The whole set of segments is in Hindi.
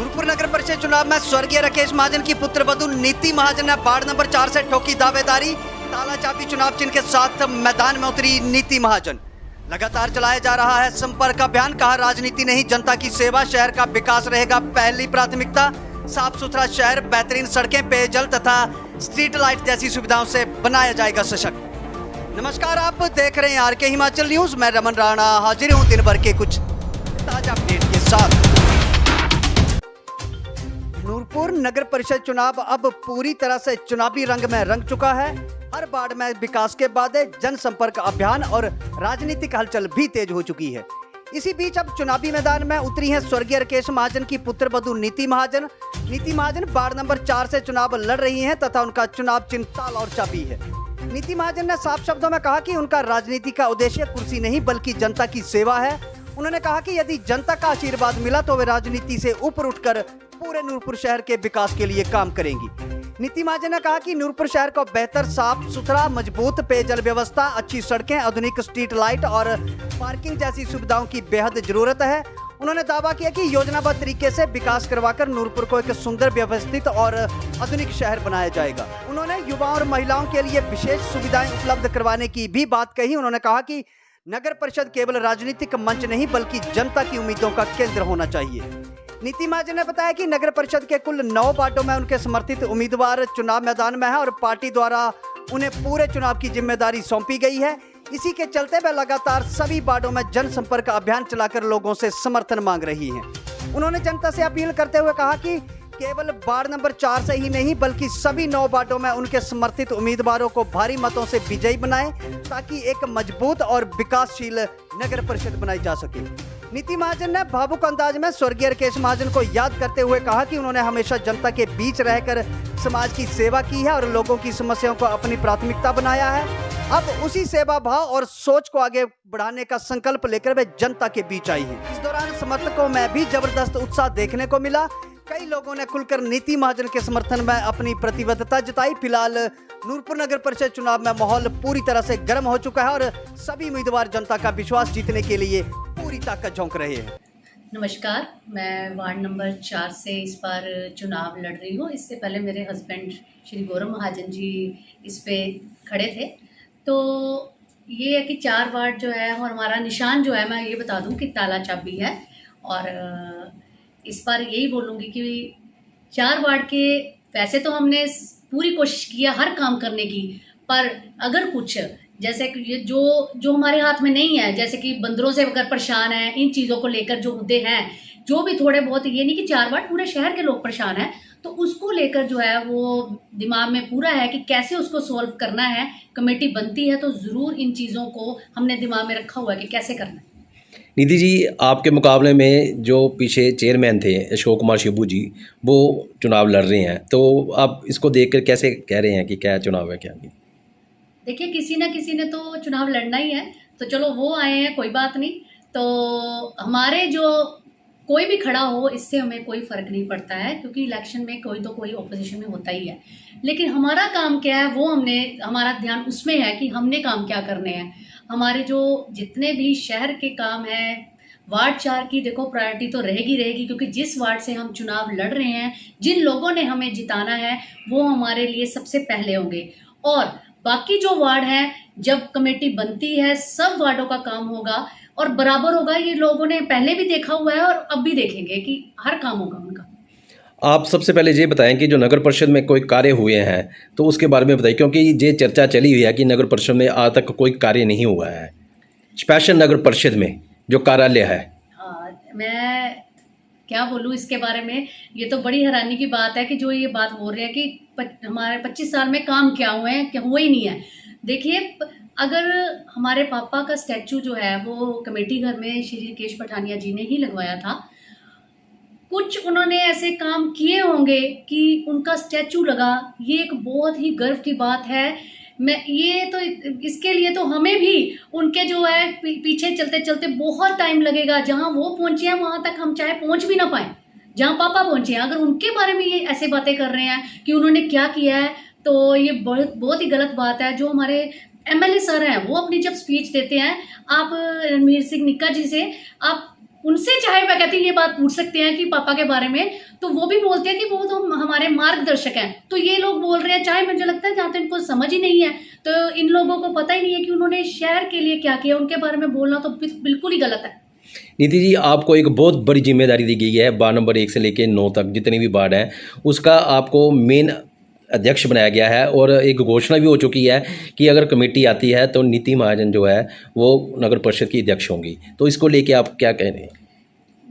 नूरपुर नगर परिषद चुनाव में स्वर्गीय राकेश महाजन की पुत्र वधू नीति महाजन ने वार्ड नंबर 4 से ठोकी दावेदारी। ताला चाबी चुनाव चिन्ह के साथ मैदान में उतरी नीति महाजन। लगातार चलाया जा रहा है संपर्क अभियान। कहा राजनीति नहीं जनता की सेवा, शहर का विकास रहेगा पहली प्राथमिकता। साफ सुथरा शहर, बेहतरीन सड़कें, पेयजल तथा स्ट्रीट लाइट जैसी सुविधाओं से बनाया जाएगा सशक्त। नमस्कार, आप देख रहे हैं आरके हिमाचल न्यूज। मैं रमन राणा हाजिर हूँ दिन भर के कुछ ताजा अपडेट के साथ। नूरपुर नगर परिषद चुनाव अब पूरी तरह से चुनावी रंग में रंग चुका है। हर वार्ड में विकास के बाद जनसंपर्क अभियान और राजनीतिक हलचल भी तेज हो चुकी है। इसी बीच अब चुनावी मैदान में उतरी हैं स्वर्गीय राकेश महाजन की पुत्र वधू नीति महाजन। नीति महाजन वार्ड नंबर 4 से चुनाव लड़ रही हैं तथा उनका चुनाव चिन्ह ताला और चाबी है। नीति महाजन ने साफ शब्दों में कहा कि उनका राजनीति का उद्देश्य कुर्सी नहीं बल्कि जनता की सेवा है। उन्होंने कहा कि यदि जनता का आशीर्वाद मिला तो वे राजनीति से ऊपर उठकर पूरे नूरपुर शहर के विकास के लिए काम करेंगी। नीति महाजन ने कहा कि नूरपुर शहर को बेहतर, साफ सुथरा, मजबूत पेयजल व्यवस्था, अच्छी सड़कें, आधुनिक स्ट्रीट लाइट और पार्किंग जैसी सुविधाओं की बेहद जरूरत है। उन्होंने दावा किया कि योजनाबद्ध तरीके से विकास करवाकर नूरपुर को एक सुंदर, व्यवस्थित और आधुनिक शहर बनाया जाएगा। उन्होंने युवाओं और महिलाओं के लिए विशेष सुविधाएं उपलब्ध करवाने की भी बात कही। उन्होंने कहा कि नगर परिषद केवल राजनीतिक मंच नहीं बल्कि जनता की उम्मीदों का केंद्र होना चाहिए। नीति महाजन ने बताया कि नगर परिषद के कुल 9 वार्डों में उनके समर्थित उम्मीदवार चुनाव मैदान में है और पार्टी द्वारा उन्हें पूरे चुनाव की जिम्मेदारी सौंपी गई है। इसी के चलते वे लगातार सभी वार्डों में जनसंपर्क अभियान चलाकर लोगों से समर्थन मांग रही हैं। उन्होंने जनता से अपील करते हुए कहा कि केवल वार्ड नंबर 4 से ही नहीं बल्कि सभी 9 वार्डों में उनके समर्थित उम्मीदवारों को भारी मतों से विजयी बनाएं ताकि एक मजबूत और विकासशील नगर परिषद बनाई जा सके। नीति महाजन ने भावुक अंदाज में स्वर्गीय राकेश महाजन को याद करते हुए कहा कि उन्होंने हमेशा जनता के बीच रहकर समाज की सेवा की है और लोगों की समस्याओं को अपनी प्राथमिकता बनाया है। अब उसी सेवा भाव और सोच को आगे बढ़ाने का संकल्प लेकर वे जनता के बीच आई हैं। इस दौरान समर्थकों में भी जबरदस्त उत्साह देखने को मिला। कई लोगों ने खुलकर नीति महाजन के समर्थन में अपनी प्रतिबद्धता जताई। फिलहाल नूरपुर नगर परिषद चुनाव में माहौल पूरी तरह से गर्म हो चुका है और सभी उम्मीदवार जनता का विश्वास जीतने के लिए पूरी ताकत झोंक रहे हैं। नमस्कार, मैं वार्ड नंबर 4 से इस बार चुनाव लड़ रही हूँ। इससे पहले मेरे हस्बैंड श्री गौरव महाजन जी इस पे खड़े थे। तो ये है कि 4 वार्ड जो है और हमारा निशान जो है, मैं ये बता दूँ कि ताला चाबी है। और इस बार यही बोलूँगी कि 4 वार्ड के वैसे तो हमने पूरी कोशिश की है हर काम करने की, पर अगर कुछ जैसे कि ये जो हमारे हाथ में नहीं है, जैसे कि बंदरों से अगर परेशान है, इन चीज़ों को लेकर जो मुद्दे हैं, जो भी थोड़े बहुत, ये नहीं कि 4 वार्ड पूरे शहर के लोग परेशान हैं, तो उसको लेकर जो है वो दिमाग में पूरा है कि कैसे उसको सॉल्व करना है। कमेटी बनती है तो ज़रूर इन चीज़ों को हमने दिमाग में रखा हुआ है कि कैसे करना है। निधि जी, आपके मुकाबले में जो पीछे चेयरमैन थे अशोक कुमार शिबू जी, वो चुनाव लड़ रहे हैं, तो आप इसको देखकर कैसे कह रहे हैं कि क्या चुनाव है क्या नहीं? देखिए, किसी ना किसी ने तो चुनाव लड़ना ही है, तो चलो वो आए हैं, कोई बात नहीं। तो हमारे जो कोई भी खड़ा हो, इससे हमें कोई फ़र्क नहीं पड़ता है, क्योंकि इलेक्शन में कोई तो कोई ऑपोजिशन में होता ही है। लेकिन हमारा काम क्या है, वो हमारा ध्यान उसमें है कि हमने काम क्या करने हैं। हमारे जो जितने भी शहर के काम हैं, वार्ड 4 की देखो प्रायोरिटी तो रहेगी, क्योंकि जिस वार्ड से हम चुनाव लड़ रहे हैं, जिन लोगों ने हमें जिताना है, वो हमारे लिए सबसे पहले होंगे। और बाकी जो वार्ड हैं, जब कमेटी बनती है, सब वार्डों का काम होगा और बराबर होगा। ये लोगों ने पहले भी देखा हुआ है और अब भी देखेंगे कि हर काम होगा उनका। आप सबसे पहले ये बताएं कि जो नगर परिषद में कोई कार्य हुए हैं तो उसके बारे में बताइए, क्योंकि ये चर्चा चली हुई है कि नगर परिषद में आज तक कोई कार्य नहीं हुआ है, स्पेशल नगर परिषद में जो कार्यालय है। हाँ, मैं क्या बोलूँ इसके बारे में। ये तो बड़ी हैरानी की बात है कि जो ये बात बोल रहे हैं कि हमारे 25 साल में काम क्या हुए हैं, क्या हुए ही नहीं है। देखिए, अगर हमारे पापा का स्टैचू जो है वो कमेटी घर में श्री राकेश पठानिया जी ने ही लगवाया था। कुछ उन्होंने ऐसे काम किए होंगे कि उनका स्टैचू लगा, ये एक बहुत ही गर्व की बात है। इसके लिए तो हमें भी उनके जो है पीछे चलते चलते बहुत टाइम लगेगा। जहाँ वो पहुँचे हैं वहाँ तक हम चाहे पहुँच भी ना पाए, जहाँ पापा पहुँचे हैं। अगर उनके बारे में ये ऐसे बातें कर रहे हैं कि उन्होंने क्या किया है, तो ये बहुत ही गलत बात है। जो हमारे एमएलए सर हैं, वो अपनी जब स्पीच देते हैं, आप रणवीर सिंह निक्का जी से आप उनसे चाहे मैं कहती ये बात पूछ सकते हैं कि पापा के बारे में, तो वो भी बोलते हैं कि वो तो हमारे मार्गदर्शक हैं। तो ये लोग बोल रहे हैं, चाहे मुझे लगता है जहाँ तक इनको समझ ही नहीं है, तो इन लोगों को पता ही नहीं है कि उन्होंने शहर के लिए क्या किया, उनके बारे में बोलना तो बिल्कुल ही गलत है। नीति जी, आपको एक बहुत बड़ी जिम्मेदारी दी गई है, वार्ड नंबर 1 से लेकर 9 तक जितनी भी वार्ड हैं उसका आपको मेन अध्यक्ष बनाया गया है, और एक घोषणा भी हो चुकी है कि अगर कमेटी आती है तो नीति महाजन जो है वो नगर परिषद की अध्यक्ष होंगी। तो इसको लेके आप क्या कह रहे हैं?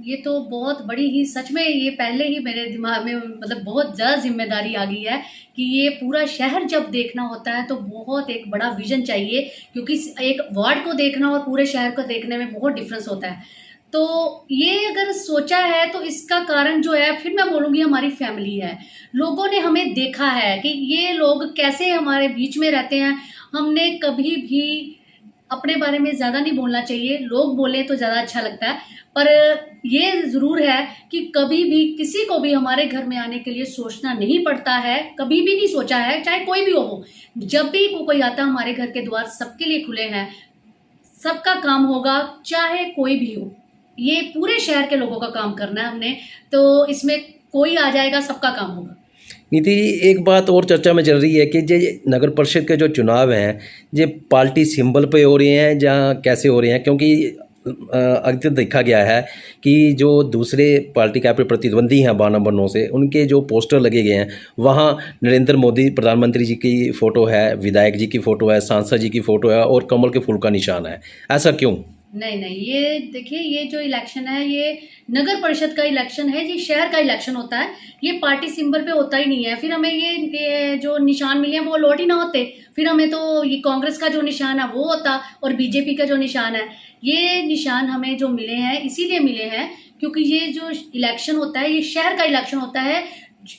ये तो बहुत बड़ी ही, सच में ये पहले ही मेरे दिमाग में मतलब बहुत ज़्यादा जिम्मेदारी आ गई है कि ये पूरा शहर जब देखना होता है तो बहुत एक बड़ा विजन चाहिए, क्योंकि एक वार्ड को देखना और पूरे शहर को देखने में बहुत डिफरेंस होता है। तो ये अगर सोचा है तो इसका कारण जो है, फिर मैं बोलूँगी हमारी फैमिली है। लोगों ने हमें देखा है कि ये लोग कैसे हमारे बीच में रहते हैं। हमने कभी भी अपने बारे में ज़्यादा नहीं बोलना चाहिए, लोग बोले तो ज़्यादा अच्छा लगता है, पर ये ज़रूर है कि कभी भी किसी को भी हमारे घर में आने के लिए सोचना नहीं पड़ता है, कभी भी नहीं सोचा है, चाहे कोई भी हो। जब भी कोई आता है हमारे घर के द्वार सबके लिए खुले हैं, सबका काम होगा, चाहे कोई भी हो। ये पूरे शहर के लोगों का काम करना है हमने, तो इसमें कोई आ जाएगा, सबका काम होगा। नीति जी, एक बात और चर्चा में चल रही है कि ये नगर परिषद के जो चुनाव हैं ये पार्टी सिंबल पे हो रहे हैं या कैसे हो रहे हैं? क्योंकि अक्सर देखा गया है कि जो दूसरे पार्टी के प्रतिद्वंदी हैं वार्ड नंबर 9 से, उनके जो पोस्टर लगे गए हैं वहाँ नरेंद्र मोदी प्रधानमंत्री जी की फ़ोटो है, विधायक जी की फ़ोटो है, सांसद जी की फ़ोटो है और कमल के फूल का निशान है। ऐसा क्यों? नहीं, ये देखिए, ये जो इलेक्शन है ये नगर परिषद का इलेक्शन है, ये शहर का इलेक्शन होता है, ये पार्टी सिंबल पे होता ही नहीं है। फिर हमें ये जो निशान मिले हैं वो लौट ही ना होते, फिर हमें तो ये कांग्रेस का जो निशान है वो होता और बीजेपी का जो निशान है, ये निशान हमें जो मिले हैं इसीलिए मिले हैं क्योंकि ये जो इलेक्शन होता है ये शहर का इलेक्शन होता है।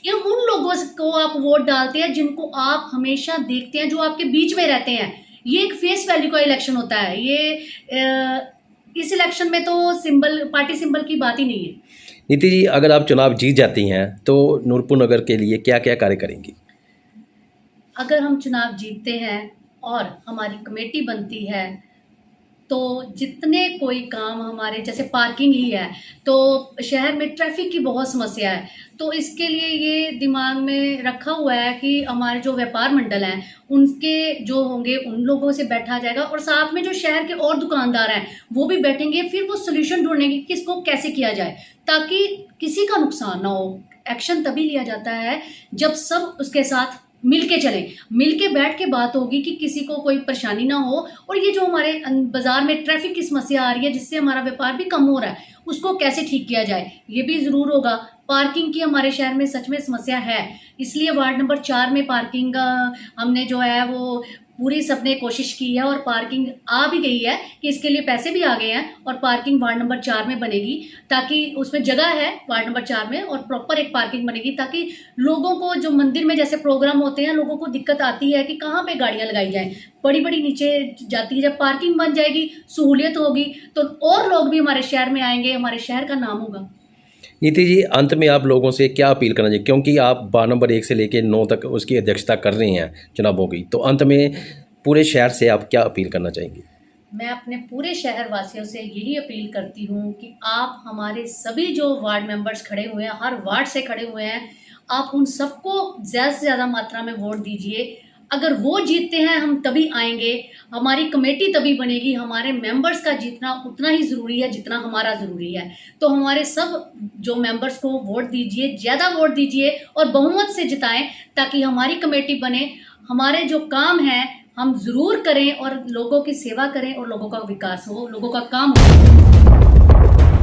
ये उन लोगों को आप वोट डालते हैं जिनको आप हमेशा देखते हैं, जो आपके बीच में रहते हैं। ये एक फेस वैल्यू का इलेक्शन होता है। ये इस इलेक्शन में तो सिंबल, पार्टी सिंबल की बात ही नहीं है। नीति जी, अगर आप चुनाव जीत जाती हैं तो नूरपुर नगर के लिए क्या क्या कार्य करेंगी? अगर हम चुनाव जीतते हैं और हमारी कमेटी बनती है तो जितने कोई काम हमारे, जैसे पार्किंग ही है तो शहर में ट्रैफिक की बहुत समस्या है, तो इसके लिए ये दिमाग में रखा हुआ है कि हमारे जो व्यापार मंडल हैं उनके जो होंगे उन लोगों से बैठा जाएगा और साथ में जो शहर के और दुकानदार हैं वो भी बैठेंगे, फिर वो सोल्यूशन ढूंढेंगे कि इसको कैसे किया जाए ताकि किसी का नुकसान ना हो। एक्शन तभी लिया जाता है जब सब उसके साथ मिलके चलें, मिलके बैठ के बात होगी कि किसी को कोई परेशानी ना हो। और ये जो हमारे बाजार में ट्रैफिक की समस्या आ रही है जिससे हमारा व्यापार भी कम हो रहा है, उसको कैसे ठीक किया जाए ये भी ज़रूर होगा। पार्किंग की हमारे शहर में सच में समस्या है, इसलिए वार्ड नंबर 4 में पार्किंग हमने जो है वो पूरी सबने कोशिश की है और पार्किंग आ भी गई है कि इसके लिए पैसे भी आ गए हैं और पार्किंग वार्ड नंबर 4 में बनेगी ताकि उसमें जगह है वार्ड नंबर 4 में और प्रॉपर एक पार्किंग बनेगी ताकि लोगों को, जो मंदिर में जैसे प्रोग्राम होते हैं, लोगों को दिक्कत आती है कि कहाँ पे गाड़ियाँ लगाई जाएं, बड़ी बड़ी नीचे जाती है। जब पार्किंग बन जाएगी, सहूलियत होगी तो और लोग भी हमारे शहर में आएंगे, हमारे शहर का नाम होगा। नीति जी, अंत में आप लोगों से क्या अपील करना चाहिए, क्योंकि आप वार्ड नंबर 1 से लेकर 9 तक उसकी अध्यक्षता कर रही हैं चुनावों की, तो अंत में पूरे शहर से आप क्या अपील करना चाहेंगी? मैं अपने पूरे शहर वासियों से यही अपील करती हूँ कि आप हमारे सभी जो वार्ड मेंबर्स खड़े हुए हैं, हर वार्ड से खड़े हुए हैं, आप उन सबको ज़्यादा से ज़्यादा मात्रा में वोट दीजिए। अगर वो जीतते हैं हम तभी आएंगे, हमारी कमेटी तभी बनेगी। हमारे मेंबर्स का जीतना उतना ही ज़रूरी है जितना हमारा ज़रूरी है। तो हमारे सब जो मेंबर्स को वोट दीजिए, ज़्यादा वोट दीजिए और बहुमत से जिताएं ताकि हमारी कमेटी बने। हमारे जो काम है हम ज़रूर करें और लोगों की सेवा करें और लोगों का विकास हो, लोगों का काम हो।